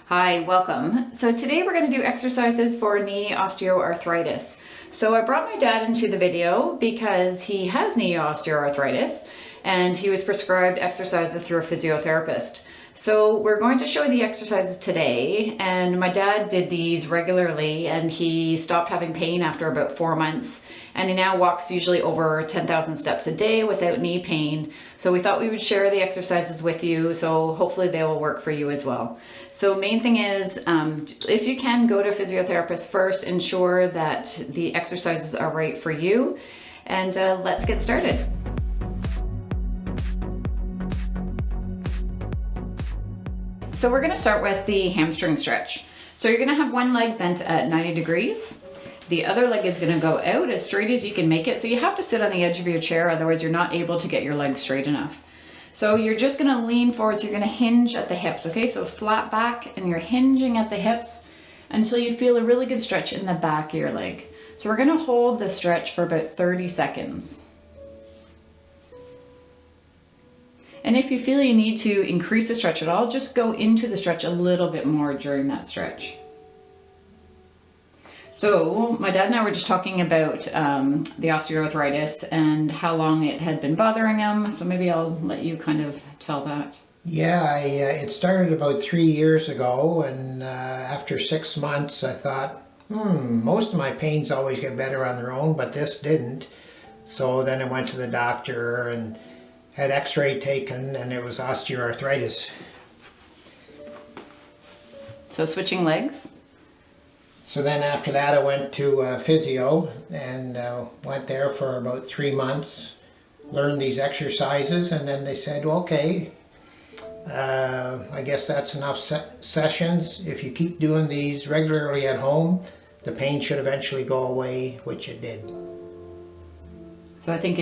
Hi, welcome. So today we're going to do exercises for knee osteoarthritis. So I brought my dad into the video because he has knee osteoarthritis and he was prescribed exercises through a physiotherapist. So we're going to show the exercises today, and my dad did these regularly and he stopped having pain after about 4 months, and he now walks usually over 10,000 steps a day without knee pain. So we thought we would share the exercises with you, so hopefully they will work for you as well. So main thing is, if you can, go to a physiotherapist first, ensure that the exercises are right for you, and let's get started. So we're gonna start with the hamstring stretch. So you're gonna have one leg bent at 90 degrees. The other leg is gonna go out as straight as you can make it. So you have to sit on the edge of your chair, otherwise you're not able to get your leg straight enough. So you're just gonna lean forward, so you're gonna hinge at the hips, okay? So flat back, and you're hinging at the hips until you feel a really good stretch in the back of your leg. So we're gonna hold the stretch for about 30 seconds. And if you feel you need to increase the stretch at all, just go into the stretch a little bit more during that stretch. So my dad and I were just talking about the osteoarthritis and how long it had been bothering him. So maybe I'll let you kind of tell that. Yeah, it started about 3 years ago, and after 6 months I thought, most of my pains always get better on their own, but this didn't. So then I went to the doctor and had x-ray taken, and it was osteoarthritis. So switching legs? So then after that I went to physio, and went there for about 3 months, learned these exercises, and then they said, okay, I guess that's enough sessions. If you keep doing these regularly at home, the pain should eventually go away, which it did. So I think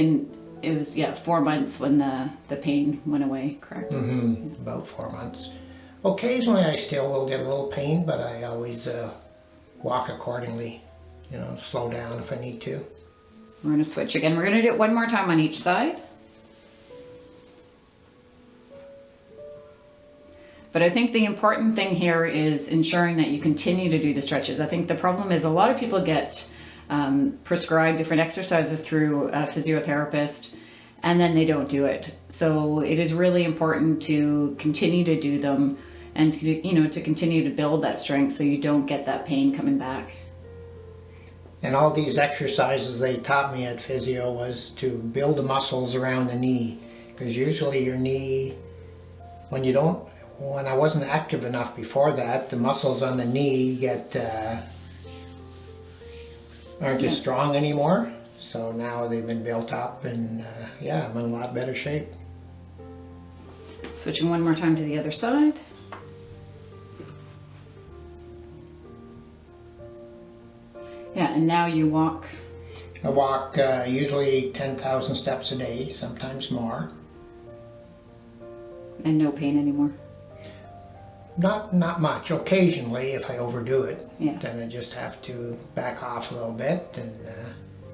it was 4 months when the pain went away, correct? About 4 months. Occasionally I still will get a little pain, but I always walk accordingly, slow down if I need to. We're gonna switch again. We're gonna do it one more time on each side. But I think the important thing here is ensuring that you continue to do the stretches. I think the problem is a lot of people get prescribed different exercises through a physiotherapist, and then they don't do it. So it is really important to continue to do them, and to continue to build that strength so you don't get that pain coming back. And all these exercises they taught me at physio was to build the muscles around the knee, because usually your knee, when I wasn't active enough before that, the muscles on the knee aren't as strong anymore. So now they've been built up, and I'm in a lot better shape. Switching one more time to the other side. Yeah, and now you walk. I walk usually 10,000 steps a day, sometimes more. And no pain anymore? Not much. Occasionally, if I overdo it, then I just have to back off a little bit and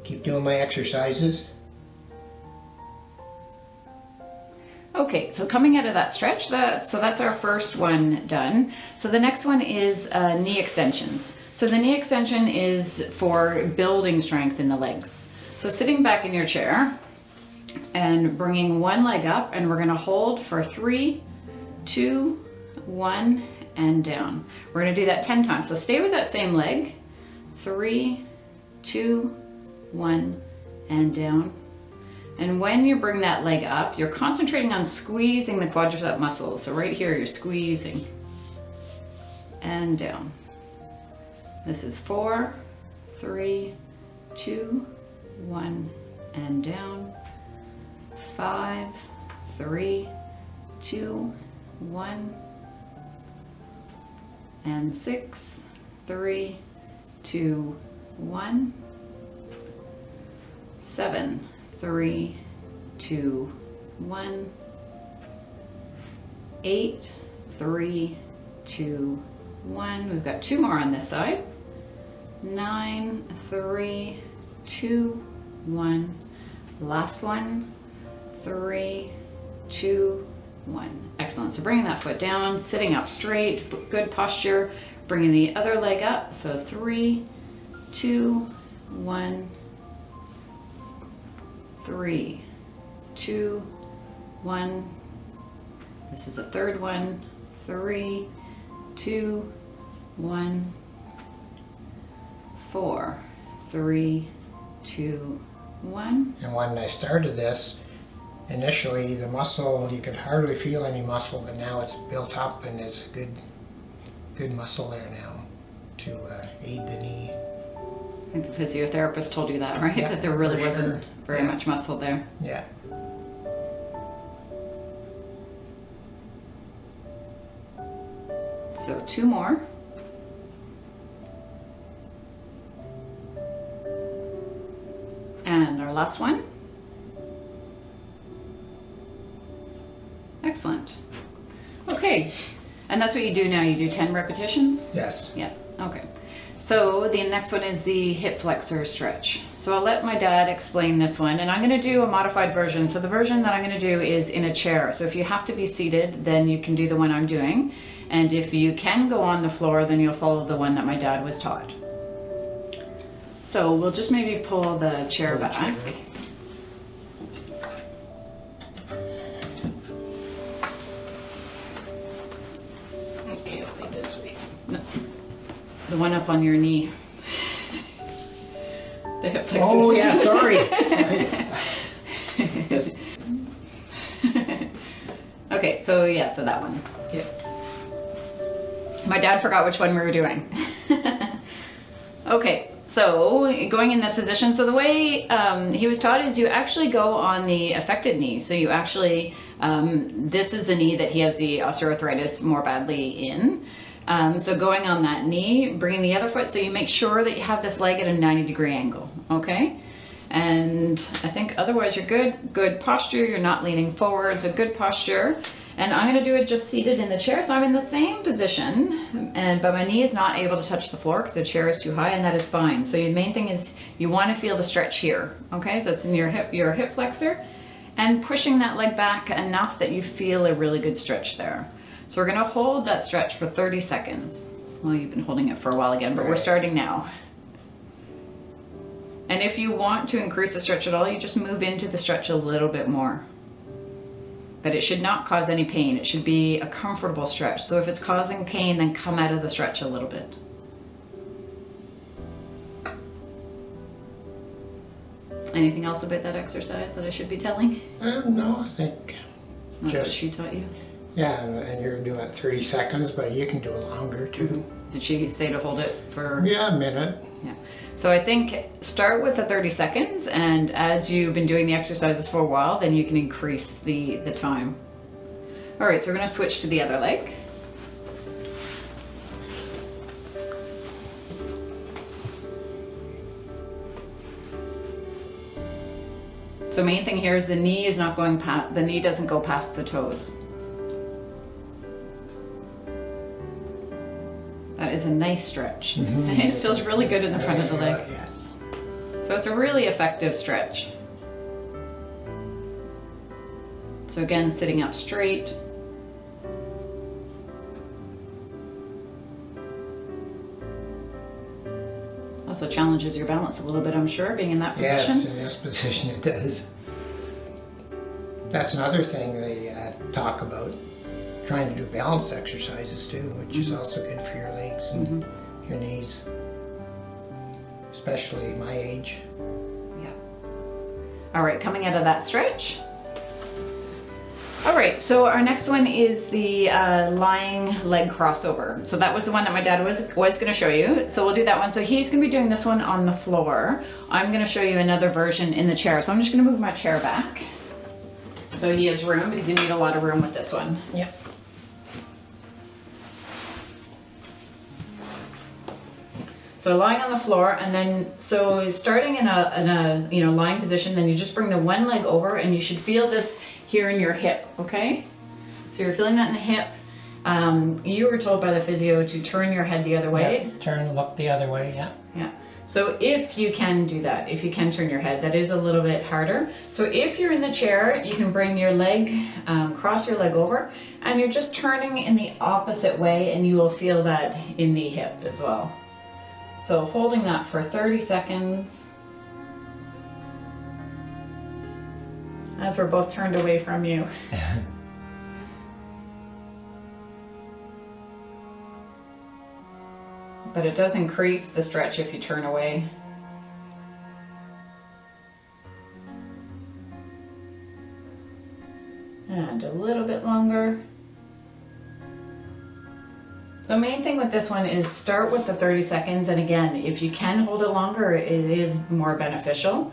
keep doing my exercises. Okay, so coming out of that stretch, so that's our first one done. So the next one is knee extensions. So the knee extension is for building strength in the legs. So sitting back in your chair and bringing one leg up, and we're gonna hold for 3, 2, 1, and down. We're gonna do that 10 times. So stay with that same leg. 3, 2, 1, and down. And when you bring that leg up, you're concentrating on squeezing the quadricep muscles. So right here, you're squeezing and down. This is 4, 3, 2, 1, and down. 5, 3, 2, 1, and 6, 3, 2, 1, 7, 3, 2, 1, 8, 3, 2, 1. We've got 2 more on this side. 9, 3, 2, 1. Last one. 3, 2, 1. Excellent. So bringing that foot down, sitting up straight, good posture, bringing the other leg up. So 3, 2, 1, 3, 2, 1. This is the third one. 3, 2, 1, 4, 3, 2, 1. And when I started this, initially the muscle, you could hardly feel any muscle, but now it's built up and there's a good muscle there now to aid the knee. I think the physiotherapist told you that, right? Yeah, that there really for wasn't sure. very much muscle there. Yeah. So 2 more. And our last one. Excellent. Okay. And that's what you do now. You do 10 repetitions? Yes. Yeah. Okay. So the next one is the hip flexor stretch. So I'll let my dad explain this one, and I'm going to do a modified version. So the version that I'm going to do is in a chair. So if you have to be seated, then you can do the one I'm doing. And if you can go on the floor, then you'll follow the one that my dad was taught. So we'll just maybe pull the chair Pull the back. chair. Okay, I'll be this way. No, the one up on your knee. The hip flexor. Oh yeah, sorry. Okay, so yeah, so that one. Yeah. My dad forgot which one we were doing. Okay, so going in this position, so the way he was taught is you actually go on the affected knee. So you actually, this is the knee that he has the osteoarthritis more badly in. So going on that knee, bringing the other foot, so you make sure that you have this leg at a 90-degree angle, okay? And I think otherwise you're good. Good posture, you're not leaning forward, it's a good posture. And I'm gonna do it just seated in the chair. So I'm in the same position, but my knee is not able to touch the floor because the chair is too high, and that is fine. So the main thing is you wanna feel the stretch here, okay? So it's in your hip flexor, and pushing that leg back enough that you feel a really good stretch there. So we're gonna hold that stretch for 30 seconds. Well, you've been holding it for a while again, but we're starting now. And if you want to increase the stretch at all, you just move into the stretch a little bit more. But it should not cause any pain. It should be a comfortable stretch. So if it's causing pain, then come out of the stretch a little bit. Anything else about that exercise that I should be telling? No, I think That's what just, she taught you? yeah, and you're doing it 30 seconds, but you can do it longer too. Did she say to hold it for? Yeah, a minute. Yeah. So I think start with the 30 seconds, and as you've been doing the exercises for a while, then you can increase the time. All right, so we're gonna switch to the other leg. So main thing here is the knee is not going past, the knee doesn't go past the toes. That is a nice stretch. Mm-hmm. It feels really good in the front of the leg. Yeah. So it's a really effective stretch. So again, sitting up straight. Also challenges your balance a little bit, I'm sure, being in that Yes, position. in this position it does. That's another thing they talk about, trying to do balance exercises too, which is also good for your legs and your knees, especially my age. Yeah. All right, coming out of that stretch. All right, so our next one is the lying leg crossover. So that was the one that my dad was going to show you. So we'll do that one. So he's going to be doing this one on the floor. I'm going to show you another version in the chair. So I'm just going to move my chair back. So he has room because you need a lot of room with this one. Yep. So lying on the floor, and then so starting in a lying position, then you just bring the one leg over, and you should feel this here in your hip, okay? So you're feeling that in the hip. You were told by the physio to turn your head the other way. Yep. Turn, look the other way, yeah. Yeah. So if you can do that, if you can turn your head, that is a little bit harder. So if you're in the chair, you can bring your leg, cross your leg over, and you're just turning in the opposite way, and you will feel that in the hip as well. So holding that for 30 seconds. As we're both turned away from you. But it does increase the stretch if you turn away. And a little bit longer. So main thing with this one is start with the 30 seconds. And again, if you can hold it longer, it is more beneficial.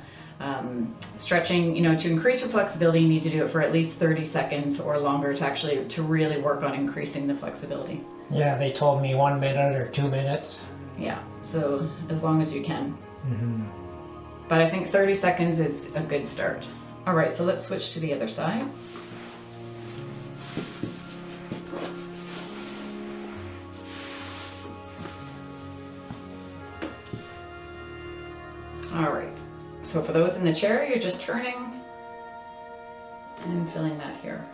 Stretching, you know, to increase your flexibility, you need to do it for at least 30 seconds or longer to really work on increasing the flexibility. Yeah, they told me 1 minute or 2 minutes. Yeah, so as long as you can. But I think 30 seconds is a good start. All right, so let's switch to the other side. All right, so for those in the chair, you're just turning and feeling that here.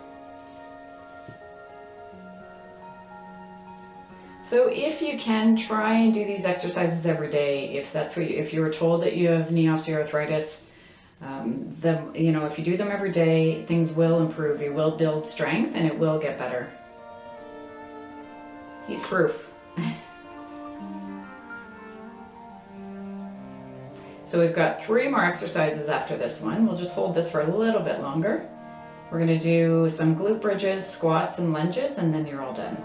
So if you can, try and do these exercises every day. If that's what if you were told that you have knee osteoarthritis, you know, if you do them every day, things will improve. You will build strength and it will get better. He's proof. So we've got 3 more exercises after this one. We'll just hold this for a little bit longer. We're going to do some glute bridges, squats, and lunges, and then you're all done.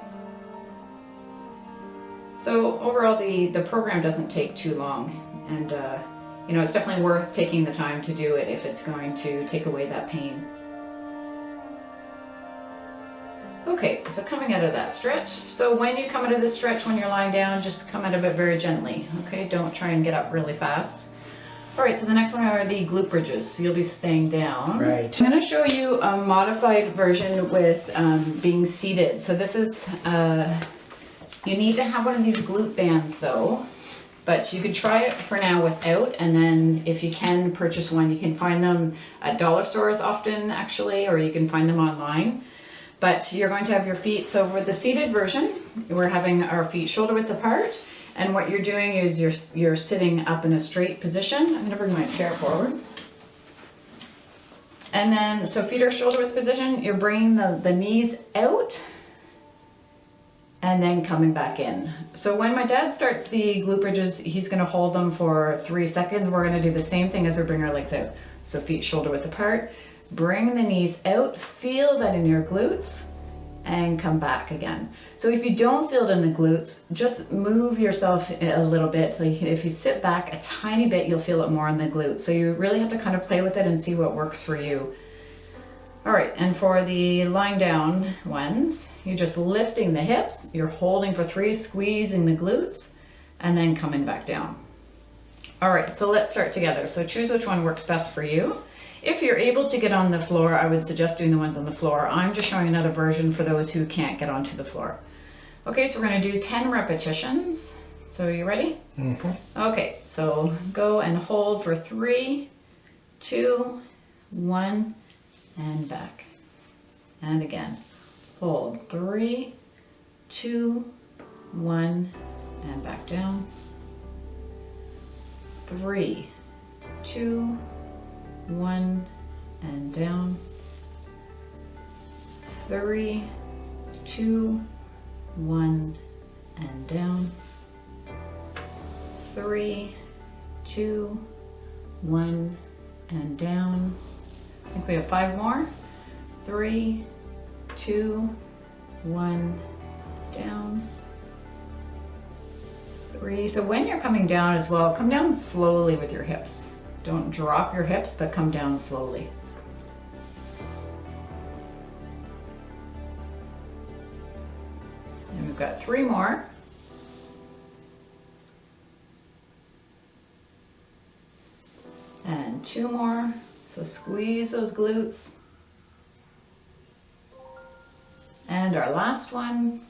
So overall, the program doesn't take too long, and you know, it's definitely worth taking the time to do it if it's going to take away that pain. Okay, so coming out of that stretch. So when you come out of the stretch, when you're lying down, just come out of it very gently. Okay, don't try and get up really fast. All right, so the next one are the glute bridges. So you'll be staying down. Right. I'm going to show you a modified version with being seated. So this is, you need to have one of these glute bands though, but you could try it for now without, and then if you can purchase one, you can find them at dollar stores often actually, or you can find them online. But you're going to have your feet, so for the seated version, we're having our feet shoulder width apart. And what you're doing is you're sitting up in a straight position. I'm going to bring my chair forward. And then, so feet are shoulder width position. You're bringing the knees out and then coming back in. So when my dad starts the glute bridges, he's going to hold them for 3 seconds. We're going to do the same thing as we bring our legs out. So feet shoulder width apart. Bring the knees out. Feel that in your glutes. And come back again. So if you don't feel it in the glutes, just move yourself a little bit. Like if you sit back a tiny bit, you'll feel it more in the glutes. So you really have to kind of play with it and see what works for you. All right, and for the lying down ones, you're just lifting the hips, you're holding for 3, squeezing the glutes, and then coming back down. All right, so let's start together. So choose which one works best for you. If you're able to get on the floor, I would suggest doing the ones on the floor. I'm just showing another version for those who can't get onto the floor. Okay, so we're going to do 10 repetitions. So are you ready? Mm-hmm. Okay, so go and hold for 3, 2, 1, and back. And again, hold 3, 2, 1, and back down. 3, 2, 1, and down. 3, 2, 1, and down. 3, 2, 1, and down. I think we have 5 more. 3, 2, 1, down. 3. So when you're coming down as well, come down slowly with your hips. Don't drop your hips, but come down slowly. And we've got 3 more. And 2 more. So squeeze those glutes. And our last one.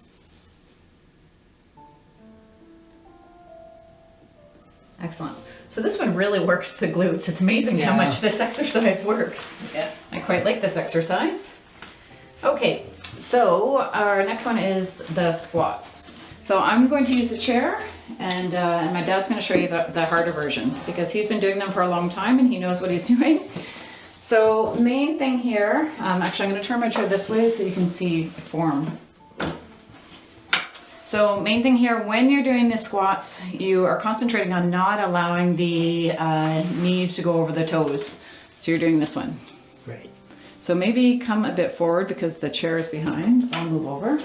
Excellent. So this one really works the glutes. It's amazing how much this exercise works. Yeah. I quite like this exercise. Okay, so our next one is the squats. So I'm going to use a chair, and my dad's going to show you the harder version because he's been doing them for a long time and he knows what he's doing. So main thing here, actually I'm going to turn my chair this way so you can see form. So main thing here, when you're doing the squats, you are concentrating on not allowing the knees to go over the toes. So you're doing this one. Right. So maybe come a bit forward because the chair is behind. I'll move over.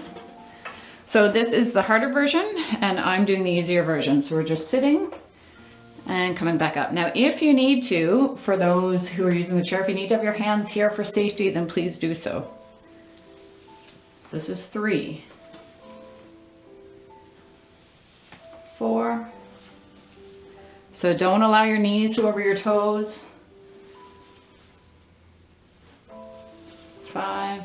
So this is the harder version and I'm doing the easier version. So we're just sitting and coming back up. Now, if you need to, for those who are using the chair, if you need to have your hands here for safety, then please do so. So this is 3, 4. So don't allow your knees to go over your toes. 5,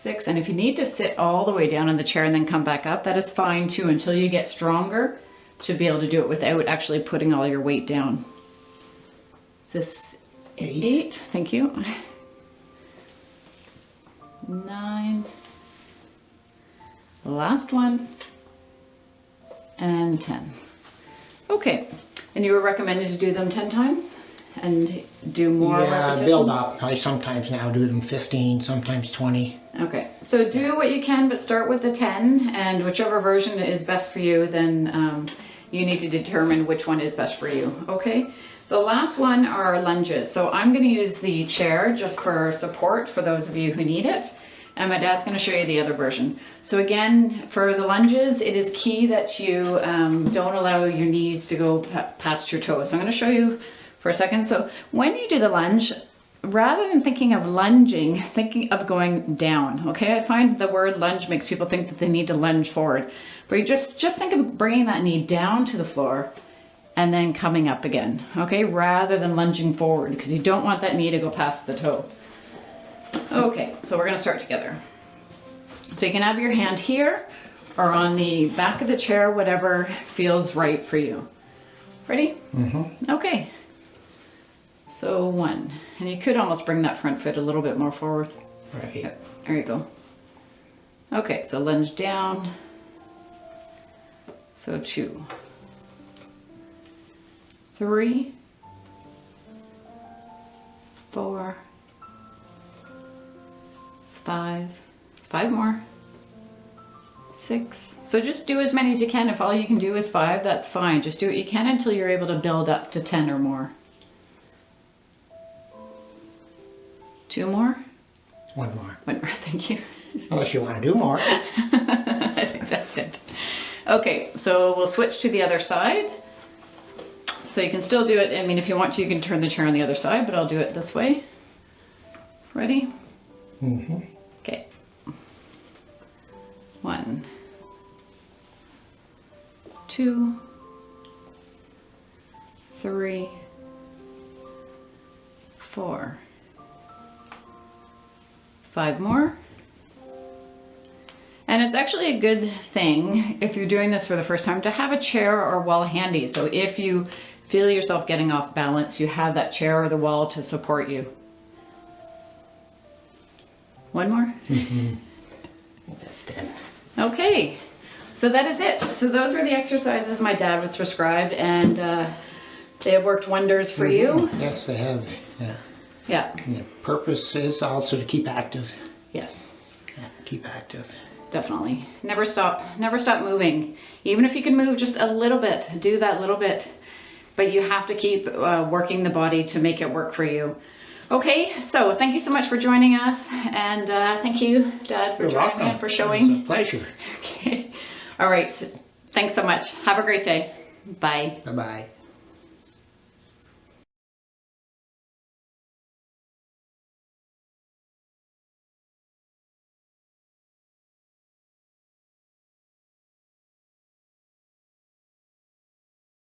6, and if you need to sit all the way down in the chair and then come back up, that is fine too until you get stronger to be able to do it without actually putting all your weight down. Is this 8? Thank you. 9. Last one. And 10. Okay, and you were recommended to do them 10 times? And do more repetitions? Build up. I sometimes now do them 15, sometimes 20. Okay, so do what you can, but start with the 10, and whichever version is best for you, then you need to determine which one is best for you, okay? The last one are lunges. So I'm gonna use the chair just for support for those of you who need it, and my dad's gonna show you the other version. So again, for the lunges, it is key that you don't allow your knees to go past your toes. So I'm gonna show you for a second. So when you do the lunge, rather than thinking of lunging, thinking of going down, okay? I find the word lunge makes people think that they need to lunge forward. But you just think of bringing that knee down to the floor and then coming up again, okay? Rather than lunging forward, because you don't want that knee to go past the toe. Okay, so we're gonna start together. So you can have your hand here or on the back of the chair, whatever feels right for you. Ready? Mm-hmm. Okay. So 1, and you could almost bring that front foot a little bit more forward. Right. There you go. Okay, so lunge down. So 2, 3, 4, 5, 5 more, 6. So just do as many as you can. If all you can do is 5, that's fine. Just do what you can until you're able to build up to 10 or more. 2 more? 1 more. 1 more, thank you. Unless you want to do more. I think that's it. Okay, so we'll switch to the other side. So you can still do it. I mean, if you want to, you can turn the chair on the other side, but I'll do it this way. Ready? Mm-hmm. Okay. 1, 2, 3, 4, 5 more. And it's actually a good thing, if you're doing this for the first time, to have a chair or wall handy. So if you feel yourself getting off balance, you have that chair or the wall to support you. 1 more? Mm-hmm. That's 10. Okay, so that is it. So those are the exercises my dad was prescribed, and they have worked wonders for you. Yes, they have. Yeah. Yeah. And the purpose is also to keep active. Yes. Yeah, keep active. Definitely. Never stop moving. Even if you can move just a little bit, do that little bit. But you have to keep working the body to make it work for you. Okay, so thank you so much for joining us. And thank you, Dad, for You're joining welcome. me and for showing. It's a pleasure. Okay. All right. Thanks so much. Have a great day. Bye. Bye-bye.